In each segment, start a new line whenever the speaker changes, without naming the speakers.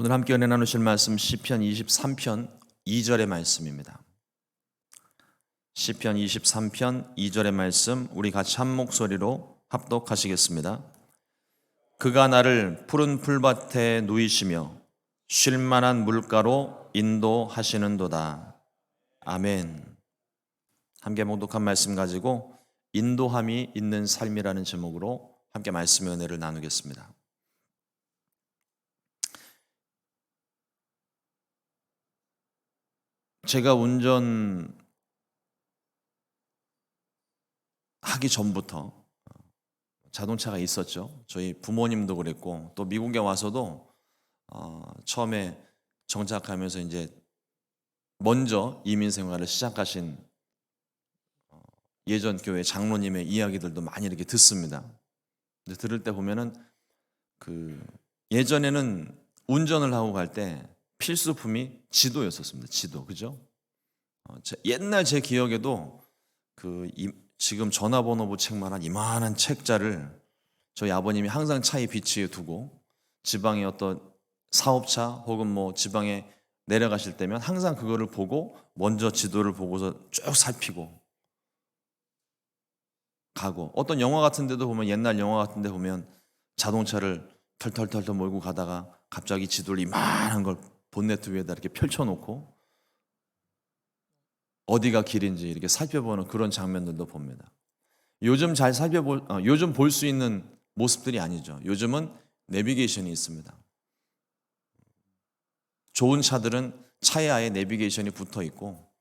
오늘 함께 은혜 나누실 말씀 시편 23편 2절의 말씀입니다. 시편 23편 2절의 말씀 우리 같이 한 목소리로 합독하시겠습니다. 그가 나를 푸른 풀밭에 누이시며 쉴 만한 물가로 인도하시는도다. 아멘. 함께 봉독한 말씀 가지고 인도함이 있는 삶이라는 제목으로 함께 말씀의 은혜를 나누겠습니다. 제가 운전하기 전부터 자동차가 있었죠. 저희 부모님도 그랬고 또 미국에 와서도 처음에 정착하면서 이제 먼저 이민 생활을 시작하신 예전 교회 장로님의 이야기들도 많이 이렇게 듣습니다. 근데 들을 때 보면은 예전에는 운전을 하고 갈 때 필수품이 지도였었습니다. 지도, 그죠? 옛날 제 기억에도 지금 전화번호부 책만한 이만한 책자를 저희 아버님이 항상 차에 비치해 두고 지방의 어떤 사업차 혹은 뭐 지방에 내려가실 때면 항상 그거를 보고 먼저 지도를 보고서 쭉 살피고 가고, 어떤 영화 같은 데도 보면, 옛날 영화 같은 데 보면 자동차를 털털털털 몰고 가다가 갑자기 지도를 이만한 걸 본네트 위에다 이렇게 펼쳐놓고 어디가 길인지 이렇게 살펴보는 그런 장면들도 봅니다. 요즘 요즘 볼 수 있는 모습들이 아니죠. 요즘은 내비게이션이 있습니다. 좋은 차들은 차에 아예 내비게이션이 붙어 있고,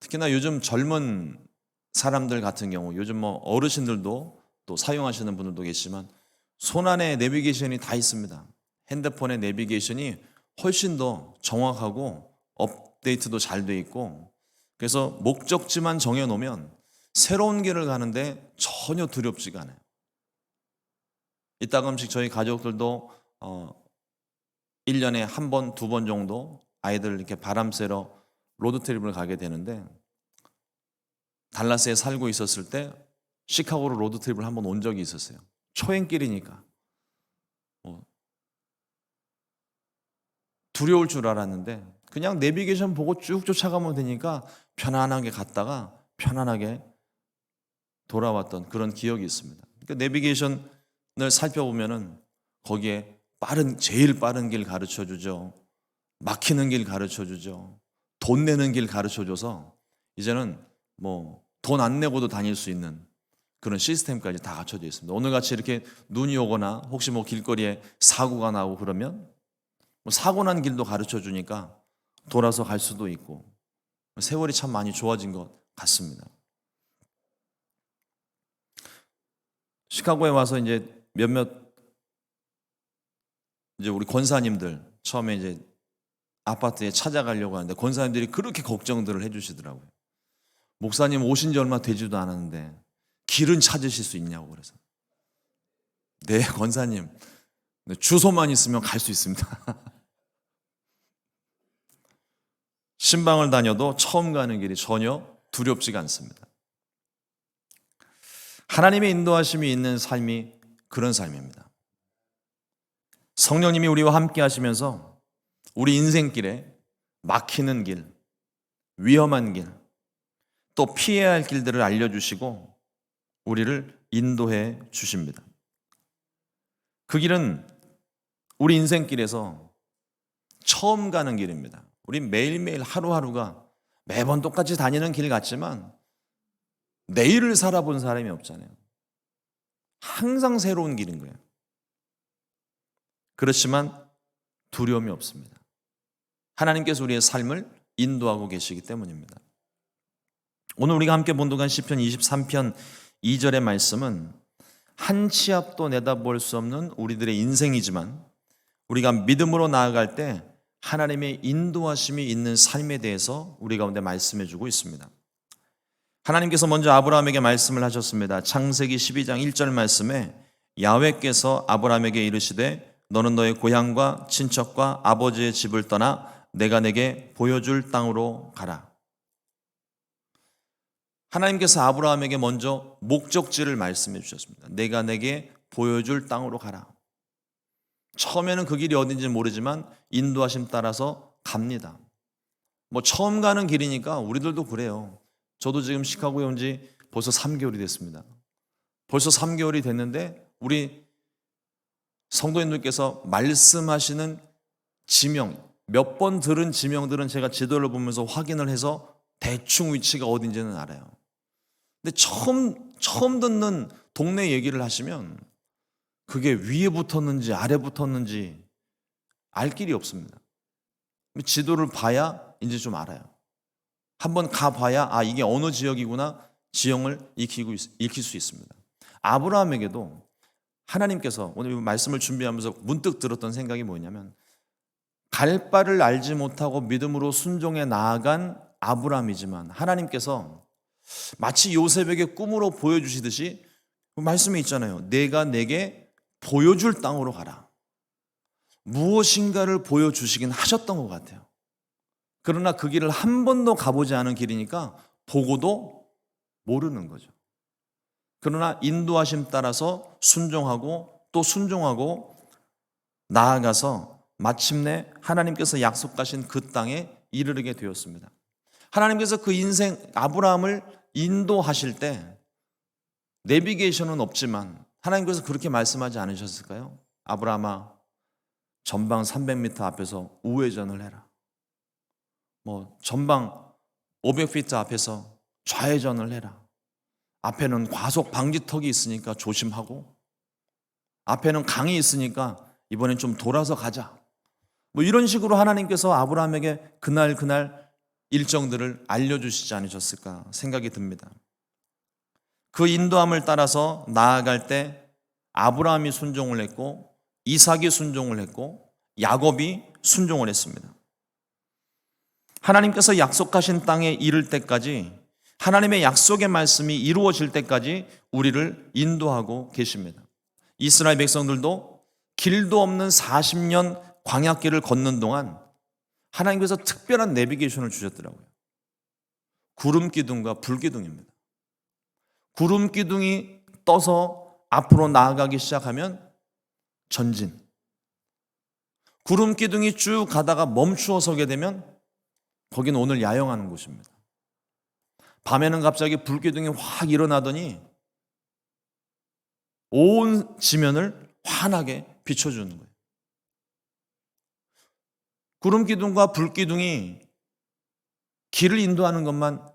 특히나 요즘 젊은 사람들 같은 경우, 요즘 뭐 어르신들도 또 사용하시는 분들도 계시지만 손안에 내비게이션이 다 있습니다. 핸드폰의 내비게이션이 훨씬 더 정확하고 업데이트도 잘 돼 있고, 그래서 목적지만 정해놓으면 새로운 길을 가는데 전혀 두렵지가 않아요. 이따금씩 저희 가족들도 1년에 한 번, 두 번 정도 아이들 이렇게 바람 쐬러 로드트립을 가게 되는데, 달라스에 살고 있었을 때 시카고로 로드트립을 한 번 온 적이 있었어요. 초행길이니까 두려울 줄 알았는데 그냥 내비게이션 보고 쭉 쫓아가면 되니까 편안하게 갔다가 편안하게 돌아왔던 그런 기억이 있습니다. 그러니까 내비게이션을 살펴보면은 거기에 제일 빠른 길 가르쳐 주죠. 막히는 길 가르쳐 주죠. 돈 내는 길 가르쳐 줘서 이제는 뭐 돈 안 내고도 다닐 수 있는 그런 시스템까지 다 갖춰져 있습니다. 오늘같이 이렇게 눈이 오거나 혹시 뭐 길거리에 사고가 나고 그러면 사고 난 길도 가르쳐 주니까 돌아서 갈 수도 있고, 세월이 참 많이 좋아진 것 같습니다. 시카고에 와서 이제 이제 우리 권사님들 처음에 이제 아파트에 찾아가려고 하는데 권사님들이 그렇게 걱정들을 해주시더라고요. 목사님 오신 지 얼마 되지도 않았는데 길은 찾으실 수 있냐고. 그래서 네, 권사님, 주소만 있으면 갈 수 있습니다. 신방을 다녀도 처음 가는 길이 전혀 두렵지가 않습니다. 하나님의 인도하심이 있는 삶이 그런 삶입니다. 성령님이 우리와 함께 하시면서 우리 인생길에 막히는 길, 위험한 길, 또 피해야 할 길들을 알려주시고 우리를 인도해 주십니다. 그 길은 우리 인생길에서 처음 가는 길입니다. 우리 매일매일 하루하루가 매번 똑같이 다니는 길 같지만 내일을 살아본 사람이 없잖아요. 항상 새로운 길인 거예요. 그렇지만 두려움이 없습니다. 하나님께서 우리의 삶을 인도하고 계시기 때문입니다. 오늘 우리가 함께 본독한 시편 23편 2절의 말씀은 한 치 앞도 내다볼 수 없는 우리들의 인생이지만 우리가 믿음으로 나아갈 때 하나님의 인도하심이 있는 삶에 대해서 우리 가운데 말씀해 주고 있습니다. 하나님께서 먼저 아브라함에게 말씀을 하셨습니다. 창세기 12장 1절 말씀에 야훼께서 아브라함에게 이르시되 너는 너의 고향과 친척과 아버지의 집을 떠나 내가 내게 보여줄 땅으로 가라. 하나님께서 아브라함에게 먼저 목적지를 말씀해 주셨습니다. 내가 내게 보여줄 땅으로 가라. 처음에는 그 길이 어딘지 모르지만 인도하심 따라서 갑니다. 뭐 처음 가는 길이니까 우리들도 그래요. 저도 지금 시카고에 온 지 벌써 3개월이 됐습니다. 벌써 3개월이 됐는데 우리 성도님들께서 말씀하시는 지명, 몇 번 들은 지명들은 제가 지도를 보면서 확인을 해서 대충 위치가 어딘지는 알아요. 근데 처음 듣는 동네 얘기를 하시면 그게 위에 붙었는지 아래 붙었는지 알 길이 없습니다. 지도를 봐야 이제 좀 알아요. 한번 가봐야 이게 어느 지역이구나 지형을 익힐 수 있습니다. 아브라함에게도 하나님께서 오늘 말씀을 준비하면서 문득 들었던 생각이 뭐냐면 갈 바를 알지 못하고 믿음으로 순종해 나아간 아브라함이지만 하나님께서 마치 요셉에게 꿈으로 보여주시듯이 말씀에 있잖아요. 내가 내게 보여줄 땅으로 가라. 무엇인가를 보여주시긴 하셨던 것 같아요. 그러나 그 길을 한 번도 가보지 않은 길이니까 보고도 모르는 거죠. 그러나 인도하심 따라서 순종하고 또 순종하고 나아가서 마침내 하나님께서 약속하신 그 땅에 이르게 되었습니다. 하나님께서 그 인생 아브라함을 인도하실 때 내비게이션은 없지만 하나님께서 그렇게 말씀하지 않으셨을까요? 아브라함아, 전방 300m 앞에서 우회전을 해라. 전방 500피트 앞에서 좌회전을 해라. 앞에는 과속 방지턱이 있으니까 조심하고, 앞에는 강이 있으니까 이번엔 좀 돌아서 가자. 이런 식으로 하나님께서 아브라함에게 그날 일정들을 알려주시지 않으셨을까 생각이 듭니다. 그 인도함을 따라서 나아갈 때 아브라함이 순종을 했고 이삭이 순종을 했고 야곱이 순종을 했습니다. 하나님께서 약속하신 땅에 이를 때까지, 하나님의 약속의 말씀이 이루어질 때까지 우리를 인도하고 계십니다. 이스라엘 백성들도 길도 없는 40년 광야길을 걷는 동안 하나님께서 특별한 내비게이션을 주셨더라고요. 구름 기둥과 불 기둥입니다. 구름 기둥이 떠서 앞으로 나아가기 시작하면 전진. 구름 기둥이 쭉 가다가 멈추어 서게 되면 거기는 오늘 야영하는 곳입니다. 밤에는 갑자기 불 기둥이 확 일어나더니 온 지면을 환하게 비춰주는 거예요. 구름 기둥과 불 기둥이 길을 인도하는 것만,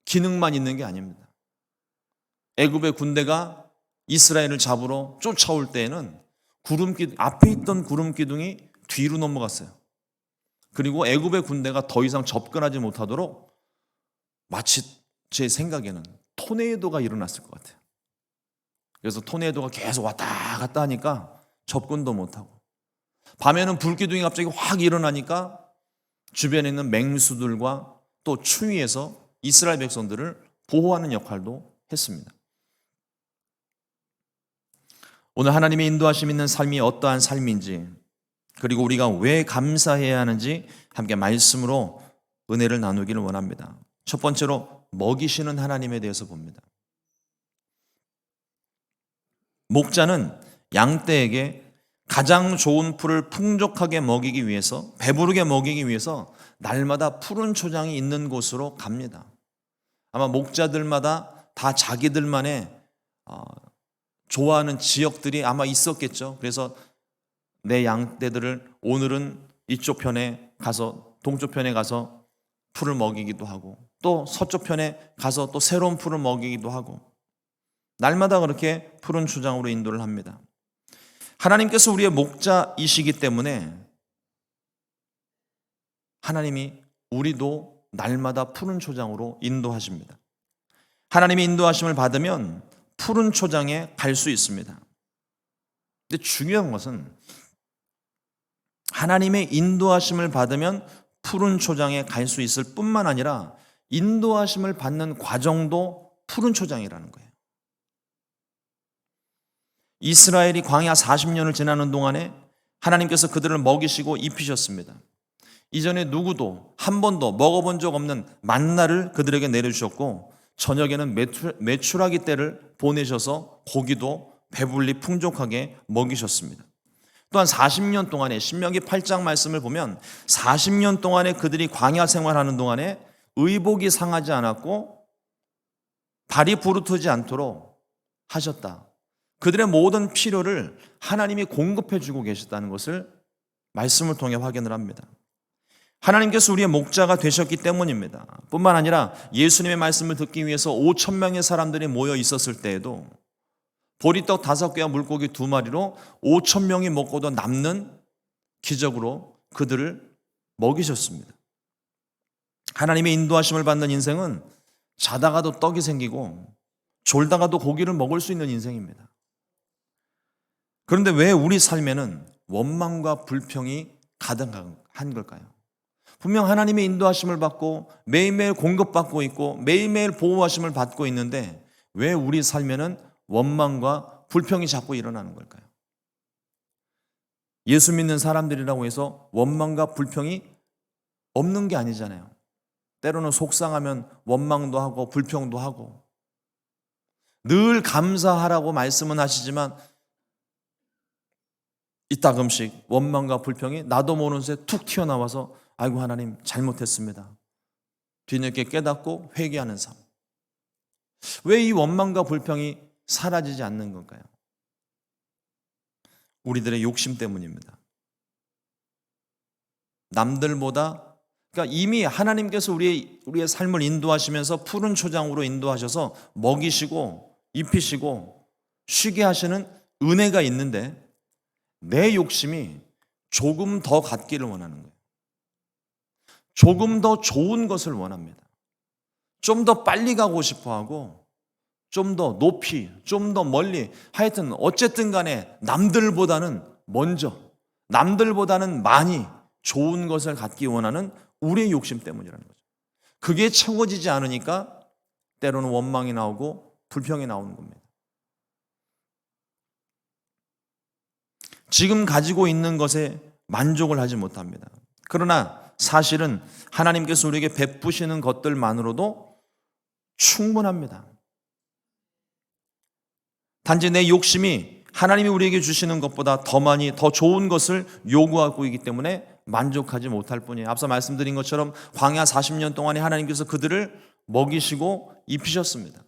기능만 있는 게 아닙니다. 애굽의 군대가 이스라엘을 잡으러 쫓아올 때에는 앞에 있던 구름 기둥이 뒤로 넘어갔어요. 그리고 애굽의 군대가 더 이상 접근하지 못하도록 마치 제 생각에는 토네이도가 일어났을 것 같아요. 그래서 토네이도가 계속 왔다 갔다 하니까 접근도 못하고, 밤에는 불기둥이 갑자기 확 일어나니까 주변에 있는 맹수들과 또 추위에서 이스라엘 백성들을 보호하는 역할도 했습니다. 오늘 하나님의 인도하심 있는 삶이 어떠한 삶인지, 그리고 우리가 왜 감사해야 하는지 함께 말씀으로 은혜를 나누기를 원합니다. 첫 번째로 먹이시는 하나님에 대해서 봅니다. 목자는 양떼에게 가장 좋은 풀을 풍족하게 먹이기 위해서, 배부르게 먹이기 위해서 날마다 푸른 초장이 있는 곳으로 갑니다. 아마 목자들마다 다 자기들만의 좋아하는 지역들이 아마 있었겠죠. 그래서 내 양떼들을 오늘은 이쪽 편에 가서, 동쪽 편에 가서 풀을 먹이기도 하고, 또 서쪽 편에 가서 또 새로운 풀을 먹이기도 하고, 날마다 그렇게 푸른 초장으로 인도를 합니다. 하나님께서 우리의 목자이시기 때문에 하나님이 우리도 날마다 푸른 초장으로 인도하십니다. 하나님의 인도하심을 받으면 푸른 초장에 갈 수 있습니다. 근데 중요한 것은 하나님의 인도하심을 받으면 푸른 초장에 갈 수 있을 뿐만 아니라 인도하심을 받는 과정도 푸른 초장이라는 거예요. 이스라엘이 광야 40년을 지나는 동안에 하나님께서 그들을 먹이시고 입히셨습니다. 이전에 누구도 한 번도 먹어본 적 없는 만나를 그들에게 내려주셨고, 저녁에는 메추라기 떼를 보내셔서 고기도 배불리 풍족하게 먹이셨습니다. 또한 40년 동안에 신명기 8장 말씀을 보면 40년 동안에 그들이 광야 생활하는 동안에 의복이 상하지 않았고 발이 부르트지 않도록 하셨다. 그들의 모든 필요를 하나님이 공급해 주고 계셨다는 것을 말씀을 통해 확인을 합니다. 하나님께서 우리의 목자가 되셨기 때문입니다. 뿐만 아니라 예수님의 말씀을 듣기 위해서 5천 명의 사람들이 모여 있었을 때에도 보리떡 5개와 물고기 2마리로 5천 명이 먹고도 남는 기적으로 그들을 먹이셨습니다. 하나님의 인도하심을 받는 인생은 자다가도 떡이 생기고 졸다가도 고기를 먹을 수 있는 인생입니다. 그런데 왜 우리 삶에는 원망과 불평이 가득한 걸까요? 분명 하나님의 인도하심을 받고 매일매일 공급받고 있고 매일매일 보호하심을 받고 있는데 왜 우리 삶에는 원망과 불평이 자꾸 일어나는 걸까요? 예수 믿는 사람들이라고 해서 원망과 불평이 없는 게 아니잖아요. 때로는 속상하면 원망도 하고 불평도 하고 늘 감사하라고 말씀은 하시지만 이따금씩 원망과 불평이 나도 모르는 새에 툭 튀어나와서 아이고 하나님 잘못했습니다. 뒤늦게 깨닫고 회개하는 삶. 왜 이 원망과 불평이 사라지지 않는 걸까요? 우리들의 욕심 때문입니다. 남들보다 그러니까 이미 하나님께서 우리의 삶을 인도하시면서 푸른 초장으로 인도하셔서 먹이시고 입히시고 쉬게 하시는 은혜가 있는데 내 욕심이 조금 더 갖기를 원하는 거예요. 조금 더 좋은 것을 원합니다. 좀 더 빨리 가고 싶어하고 좀 더 높이, 좀 더 멀리 하여튼 어쨌든 간에 남들보다는 먼저, 남들보다는 많이 좋은 것을 갖기 원하는 우리의 욕심 때문이라는 거죠. 그게 채워지지 않으니까 때로는 원망이 나오고 불평이 나오는 겁니다. 지금 가지고 있는 것에 만족을 하지 못합니다. 그러나 사실은 하나님께서 우리에게 베푸시는 것들만으로도 충분합니다. 단지 내 욕심이 하나님이 우리에게 주시는 것보다 더 많이 더 좋은 것을 요구하고 있기 때문에 만족하지 못할 뿐이에요. 앞서 말씀드린 것처럼 광야 40년 동안에 하나님께서 그들을 먹이시고 입히셨습니다.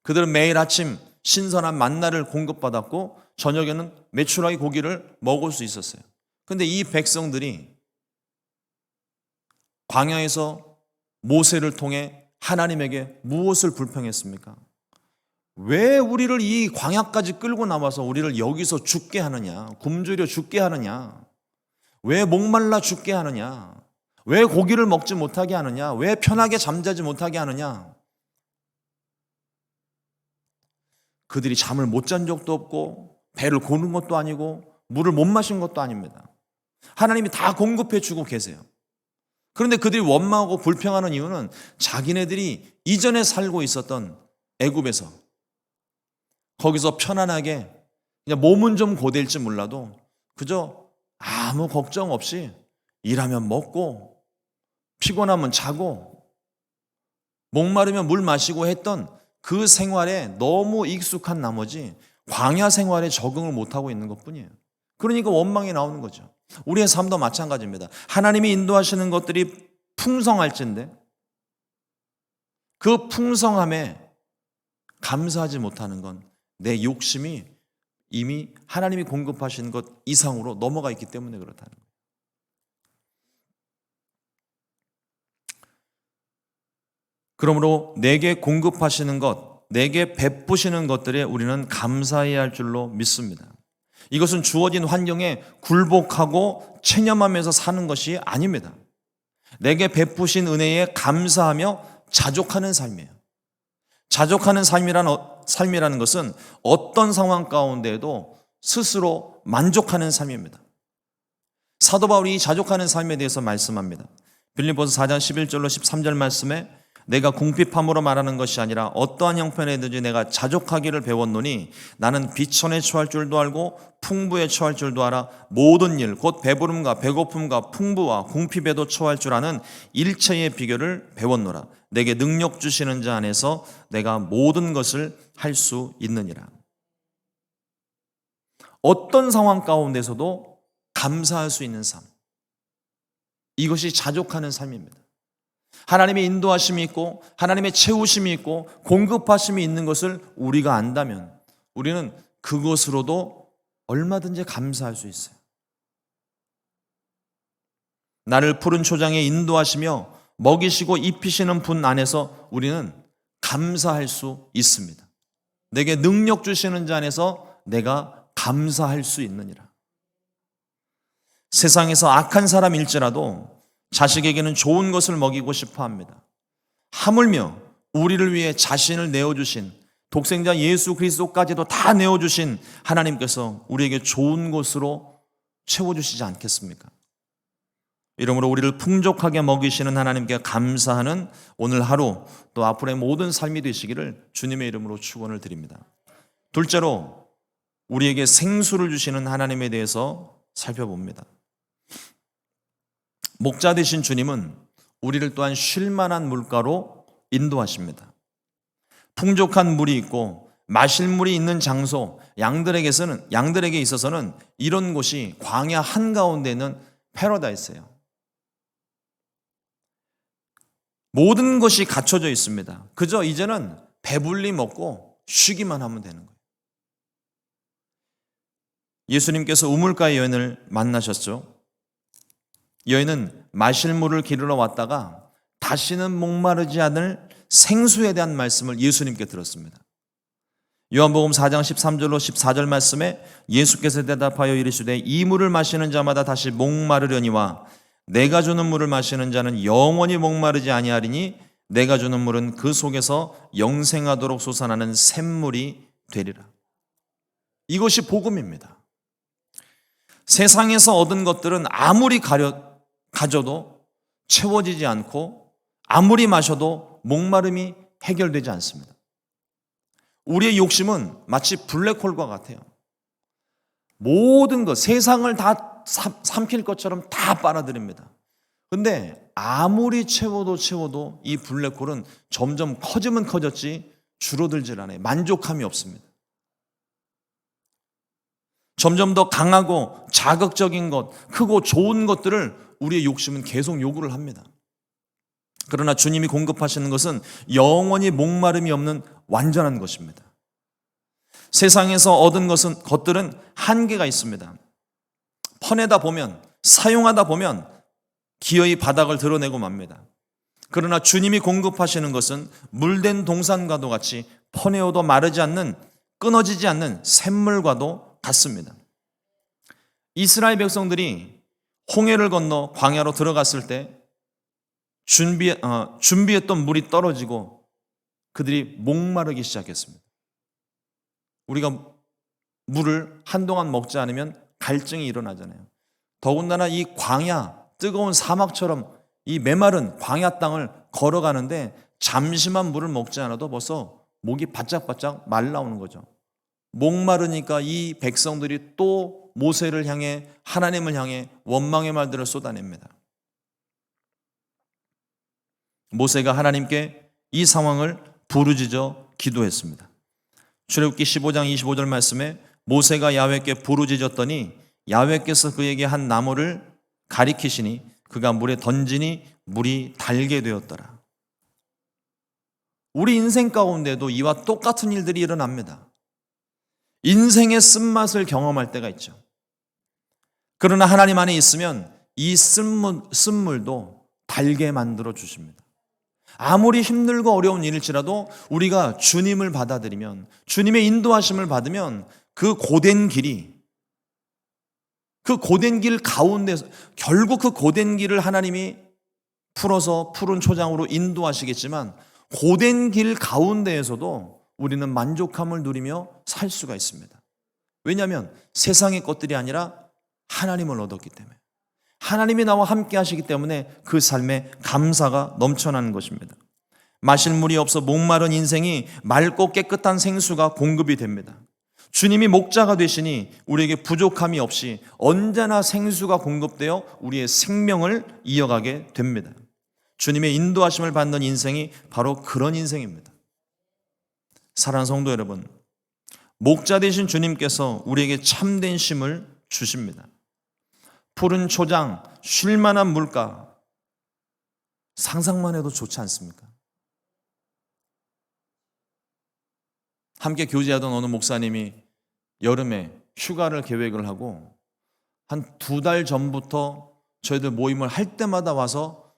그들은 매일 아침 신선한 만나를 공급받았고 저녁에는 메추라기 고기를 먹을 수 있었어요. 그런데 이 백성들이 광야에서 모세를 통해 하나님에게 무엇을 불평했습니까? 왜 우리를 이 광야까지 끌고 나와서 우리를 여기서 죽게 하느냐? 굶주려 죽게 하느냐? 왜 목말라 죽게 하느냐? 왜 고기를 먹지 못하게 하느냐? 왜 편하게 잠자지 못하게 하느냐? 그들이 잠을 못 잔 적도 없고 배를 고는 것도 아니고 물을 못 마신 것도 아닙니다. 하나님이 다 공급해 주고 계세요. 그런데 그들이 원망하고 불평하는 이유는 자기네들이 이전에 살고 있었던 애굽에서 거기서 편안하게 그냥 몸은 좀 고될지 몰라도 그저 아무 걱정 없이 일하면 먹고 피곤하면 자고 목마르면 물 마시고 했던 그 생활에 너무 익숙한 나머지 광야 생활에 적응을 못하고 있는 것뿐이에요. 그러니까 원망이 나오는 거죠. 우리의 삶도 마찬가지입니다. 하나님이 인도하시는 것들이 풍성할진데 그 풍성함에 감사하지 못하는 건 내 욕심이 이미 하나님이 공급하시는 것 이상으로 넘어가 있기 때문에 그렇다는 거예요. 그러므로 내게 공급하시는 것, 내게 베푸시는 것들에 우리는 감사해야 할 줄로 믿습니다. 이것은 주어진 환경에 굴복하고 체념하면서 사는 것이 아닙니다. 내게 베푸신 은혜에 감사하며 자족하는 삶이에요. 자족하는 삶이라는 것은 어떤 상황 가운데에도 스스로 만족하는 삶입니다. 사도 바울이 이 자족하는 삶에 대해서 말씀합니다. 빌립보서 4장 11절로 13절 말씀에 내가 궁핍함으로 말하는 것이 아니라 어떠한 형편에든지 내가 자족하기를 배웠노니 나는 비천에 처할 줄도 알고 풍부에 처할 줄도 알아 모든 일 곧 배부름과 배고픔과 풍부와 궁핍에도 처할 줄 아는 일체의 비결을 배웠노라. 내게 능력 주시는 자 안에서 내가 모든 것을 할 수 있느니라. 어떤 상황 가운데서도 감사할 수 있는 삶. 이것이 자족하는 삶입니다. 하나님의 인도하심이 있고 하나님의 채우심이 있고 공급하심이 있는 것을 우리가 안다면 우리는 그것으로도 얼마든지 감사할 수 있어요. 나를 푸른 초장에 인도하시며 먹이시고 입히시는 분 안에서 우리는 감사할 수 있습니다. 내게 능력 주시는 자 안에서 내가 감사할 수 있느니라. 세상에서 악한 사람일지라도 자식에게는 좋은 것을 먹이고 싶어 합니다. 하물며 우리를 위해 자신을 내어주신 독생자 예수 그리스도까지도 다 내어주신 하나님께서 우리에게 좋은 것으로 채워주시지 않겠습니까? 이러므로 우리를 풍족하게 먹이시는 하나님께 감사하는 오늘 하루 또 앞으로의 모든 삶이 되시기를 주님의 이름으로 축원을 드립니다. 둘째로 우리에게 생수를 주시는 하나님에 대해서 살펴봅니다. 목자 되신 주님은 우리를 또한 쉴 만한 물가로 인도하십니다. 풍족한 물이 있고 마실 물이 있는 장소, 양들에게 있어서는 이런 곳이 광야 한가운데 있는 패러다이스예요. 모든 것이 갖춰져 있습니다. 그저 이제는 배불리 먹고 쉬기만 하면 되는 거예요. 예수님께서 우물가의 여인을 만나셨죠. 여인은 마실 물을 기르러 왔다가 다시는 목마르지 않을 생수에 대한 말씀을 예수님께 들었습니다. 요한복음 4장 13절로 14절 말씀에 예수께서 대답하여 이르시되 이 물을 마시는 자마다 다시 목마르려니와 내가 주는 물을 마시는 자는 영원히 목마르지 아니하리니 내가 주는 물은 그 속에서 영생하도록 솟아나는 샘물이 되리라. 이것이 복음입니다. 세상에서 얻은 것들은 아무리 가져도 채워지지 않고 아무리 마셔도 목마름이 해결되지 않습니다. 우리의 욕심은 마치 블랙홀과 같아요. 모든 것, 세상을 다 삼킬 것처럼 다 빨아들입니다. 그런데 아무리 채워도 이 블랙홀은 점점 커지면 커졌지 줄어들질 않아요. 만족함이 없습니다. 점점 더 강하고 자극적인 것, 크고 좋은 것들을 우리의 욕심은 계속 요구를 합니다. 그러나 주님이 공급하시는 것은 영원히 목마름이 없는 완전한 것입니다. 세상에서 얻은 것들은 한계가 있습니다. 퍼내다 보면, 사용하다 보면 기어이 바닥을 드러내고 맙니다. 그러나 주님이 공급하시는 것은 물된 동산과도 같이 퍼내어도 마르지 않는, 끊어지지 않는 샘물과도 같습니다. 이스라엘 백성들이 홍해를 건너 광야로 들어갔을 때 준비했던 물이 떨어지고 그들이 목마르기 시작했습니다. 우리가 물을 한동안 먹지 않으면 갈증이 일어나잖아요. 더군다나 이 광야, 뜨거운 사막처럼 이 메마른 광야 땅을 걸어가는데 잠시만 물을 먹지 않아도 벌써 목이 바짝바짝 말라오는 거죠. 목마르니까 이 백성들이 또 모세를 향해 하나님을 향해 원망의 말들을 쏟아냅니다. 모세가 하나님께 이 상황을 부르짖어 기도했습니다. 출애굽기 15장 25절 말씀에 모세가 야훼께 부르짖었더니 야훼께서 그에게 한 나무를 가리키시니 그가 물에 던지니 물이 달게 되었더라. 우리 인생 가운데도 이와 똑같은 일들이 일어납니다. 인생의 쓴맛을 경험할 때가 있죠. 그러나 하나님 안에 있으면 이 쓴물도 달게 만들어 주십니다. 아무리 힘들고 어려운 일일지라도 우리가 주님을 받아들이면, 주님의 인도하심을 받으면 그 고된 길 가운데서 결국 그 고된 길을 하나님이 풀어서 푸른 초장으로 인도하시겠지만 고된 길 가운데에서도 우리는 만족함을 누리며 살 수가 있습니다. 왜냐하면 세상의 것들이 아니라 하나님을 얻었기 때문에, 하나님이 나와 함께 하시기 때문에 그 삶에 감사가 넘쳐나는 것입니다. 마실 물이 없어 목마른 인생이 맑고 깨끗한 생수가 공급이 됩니다. 주님이 목자가 되시니 우리에게 부족함이 없이 언제나 생수가 공급되어 우리의 생명을 이어가게 됩니다. 주님의 인도하심을 받는 인생이 바로 그런 인생입니다. 사랑하는 성도 여러분, 목자 되신 주님께서 우리에게 참된 쉼을 주십니다. 푸른 초장, 쉴만한 물가, 상상만 해도 좋지 않습니까? 함께 교제하던 어느 목사님이 여름에 휴가를 계획을 하고 한 2달 전부터 저희들 모임을 할 때마다 와서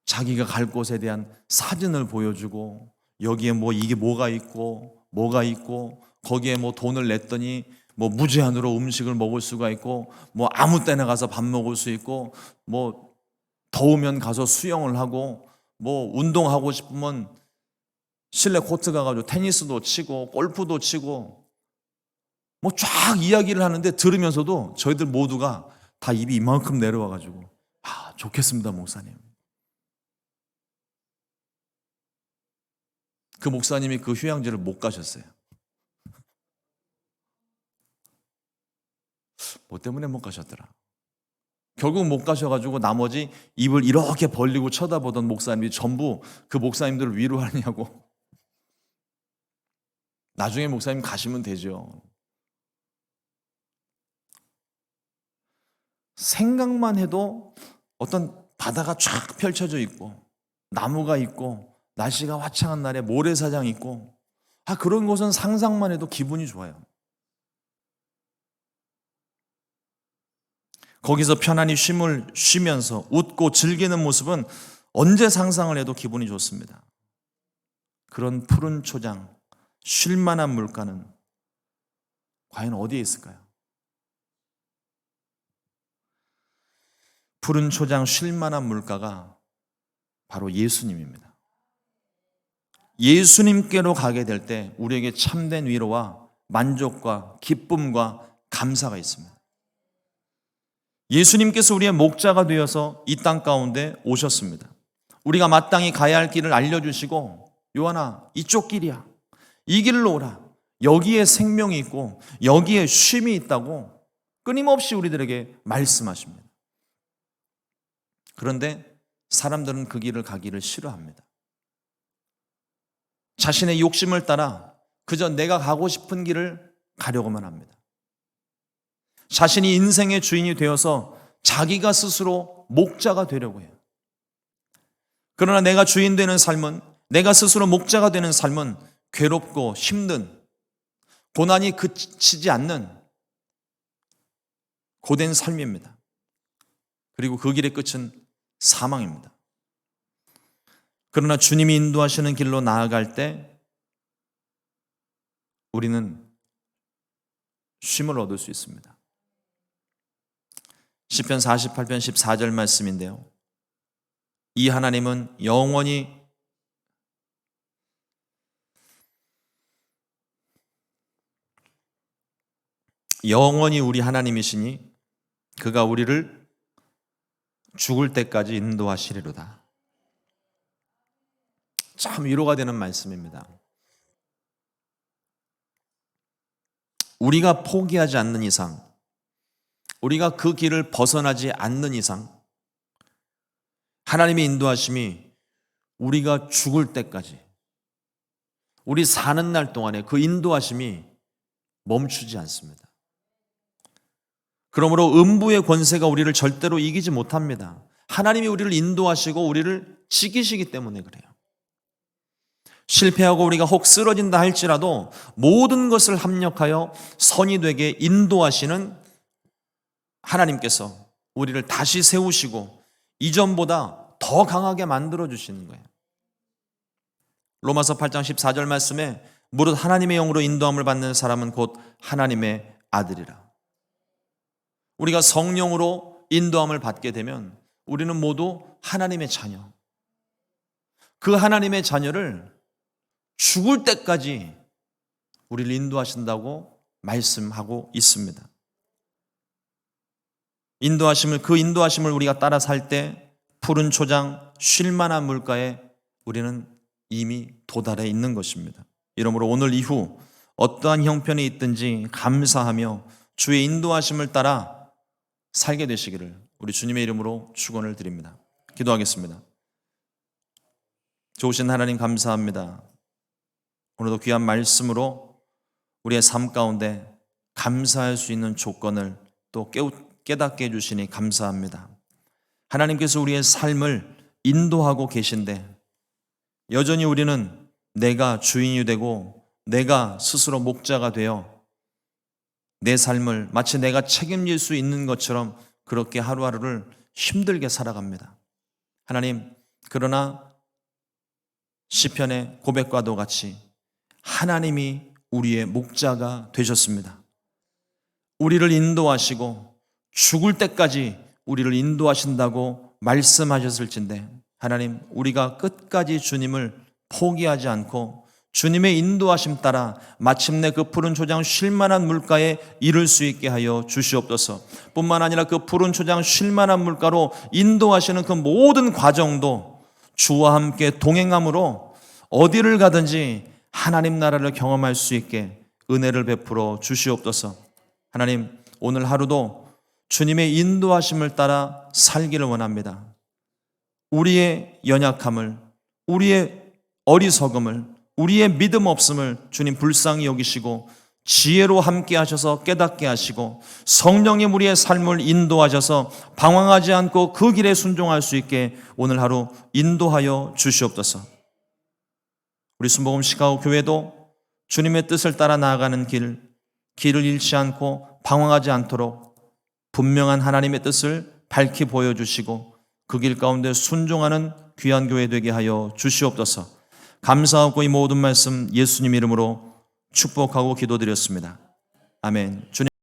자기가 갈 곳에 대한 사진을 보여주고, 여기에 뭐 이게 뭐가 있고 거기에 뭐 돈을 냈더니 뭐 무제한으로 음식을 먹을 수가 있고, 뭐 아무 때나 가서 밥 먹을 수 있고, 뭐 더우면 가서 수영을 하고, 뭐 운동하고 싶으면 실내 코트 가가지고 테니스도 치고 골프도 치고, 뭐 쫙 이야기를 하는데 들으면서도 저희들 모두가 다 입이 이만큼 내려와가지고, 아, 좋겠습니다 목사님. 그 목사님이 그 휴양지를 못 가셨어요. 뭐 때문에 못 가셨더라. 결국 못 가셔가지고 나머지 입을 이렇게 벌리고 쳐다보던 목사님이 전부 그 목사님들을 위로하냐고. 나중에 목사님 가시면 되죠. 생각만 해도 어떤 바다가 쫙 펼쳐져 있고, 나무가 있고, 날씨가 화창한 날에 모래사장 있고, 그런 곳은 상상만 해도 기분이 좋아요. 거기서 편안히 쉼을 쉬면서 웃고 즐기는 모습은 언제 상상을 해도 기분이 좋습니다. 그런 푸른 초장, 쉴만한 물가는 과연 어디에 있을까요? 푸른 초장, 쉴만한 물가가 바로 예수님입니다. 예수님께로 가게 될 때 우리에게 참된 위로와 만족과 기쁨과 감사가 있습니다. 예수님께서 우리의 목자가 되어서 이 땅 가운데 오셨습니다. 우리가 마땅히 가야 할 길을 알려주시고, 요한아, 이쪽 길이야, 이 길로 오라, 여기에 생명이 있고 여기에 쉼이 있다고 끊임없이 우리들에게 말씀하십니다. 그런데 사람들은 그 길을 가기를 싫어합니다. 자신의 욕심을 따라 그저 내가 가고 싶은 길을 가려고만 합니다. 자신이 인생의 주인이 되어서 자기가 스스로 목자가 되려고 해요. 그러나 내가 주인 되는 삶은, 내가 스스로 목자가 되는 삶은 괴롭고 힘든, 고난이 그치지 않는 고된 삶입니다. 그리고 그 길의 끝은 사망입니다. 그러나 주님이 인도하시는 길로 나아갈 때 우리는 쉼을 얻을 수 있습니다. 시편 48편 14절 말씀인데요. 이 하나님은 영원히 우리 하나님이시니 그가 우리를 죽을 때까지 인도하시리로다. 참 위로가 되는 말씀입니다. 우리가 포기하지 않는 이상, 우리가 그 길을 벗어나지 않는 이상, 하나님의 인도하심이 우리가 죽을 때까지, 우리 사는 날 동안에 그 인도하심이 멈추지 않습니다. 그러므로 음부의 권세가 우리를 절대로 이기지 못합니다. 하나님이 우리를 인도하시고 우리를 지키시기 때문에 그래요. 실패하고 우리가 혹 쓰러진다 할지라도 모든 것을 합력하여 선이 되게 인도하시는 하나님께서 우리를 다시 세우시고 이전보다 더 강하게 만들어 주시는 거예요. 로마서 8장 14절 말씀에 무릇 하나님의 영으로 인도함을 받는 사람은 곧 하나님의 아들이라. 우리가 성령으로 인도함을 받게 되면 우리는 모두 하나님의 자녀. 그 하나님의 자녀를 죽을 때까지 우리를 인도하신다고 말씀하고 있습니다. 그 인도하심을 우리가 따라 살 때 푸른 초장, 쉴만한 물가에 우리는 이미 도달해 있는 것입니다. 이러므로 오늘 이후 어떠한 형편이 있든지 감사하며 주의 인도하심을 따라 살게 되시기를 우리 주님의 이름으로 축원을 드립니다. 기도하겠습니다. 좋으신 하나님 감사합니다. 오늘도 귀한 말씀으로 우리의 삶 가운데 감사할 수 있는 조건을 또 깨닫게 해주시니 감사합니다. 하나님께서 우리의 삶을 인도하고 계신데 여전히 우리는 내가 주인이 되고 내가 스스로 목자가 되어 내 삶을 마치 내가 책임질 수 있는 것처럼 그렇게 하루하루를 힘들게 살아갑니다. 하나님, 그러나 시편의 고백과도 같이 하나님이 우리의 목자가 되셨습니다. 우리를 인도하시고 죽을 때까지 우리를 인도하신다고 말씀하셨을진데 하나님, 우리가 끝까지 주님을 포기하지 않고 주님의 인도하심 따라 마침내 그 푸른 초장 쉴 만한 물가에 이를 수 있게 하여 주시옵소서. 뿐만 아니라 그 푸른 초장 쉴 만한 물가로 인도하시는 그 모든 과정도 주와 함께 동행함으로 어디를 가든지 하나님 나라를 경험할 수 있게 은혜를 베풀어 주시옵소서. 하나님, 오늘 하루도 주님의 인도하심을 따라 살기를 원합니다. 우리의 연약함을, 우리의 어리석음을, 우리의 믿음 없음을 주님 불쌍히 여기시고 지혜로 함께 하셔서 깨닫게 하시고 성령님 우리의 삶을 인도하셔서 방황하지 않고 그 길에 순종할 수 있게 오늘 하루 인도하여 주시옵소서. 우리 순복음 시카고 교회도 주님의 뜻을 따라 나아가는 길을 잃지 않고 방황하지 않도록 분명한 하나님의 뜻을 밝히 보여주시고 그 길 가운데 순종하는 귀한 교회 되게 하여 주시옵소서. 감사하고 이 모든 말씀 예수님 이름으로 축복하고 기도드렸습니다. 아멘. 주님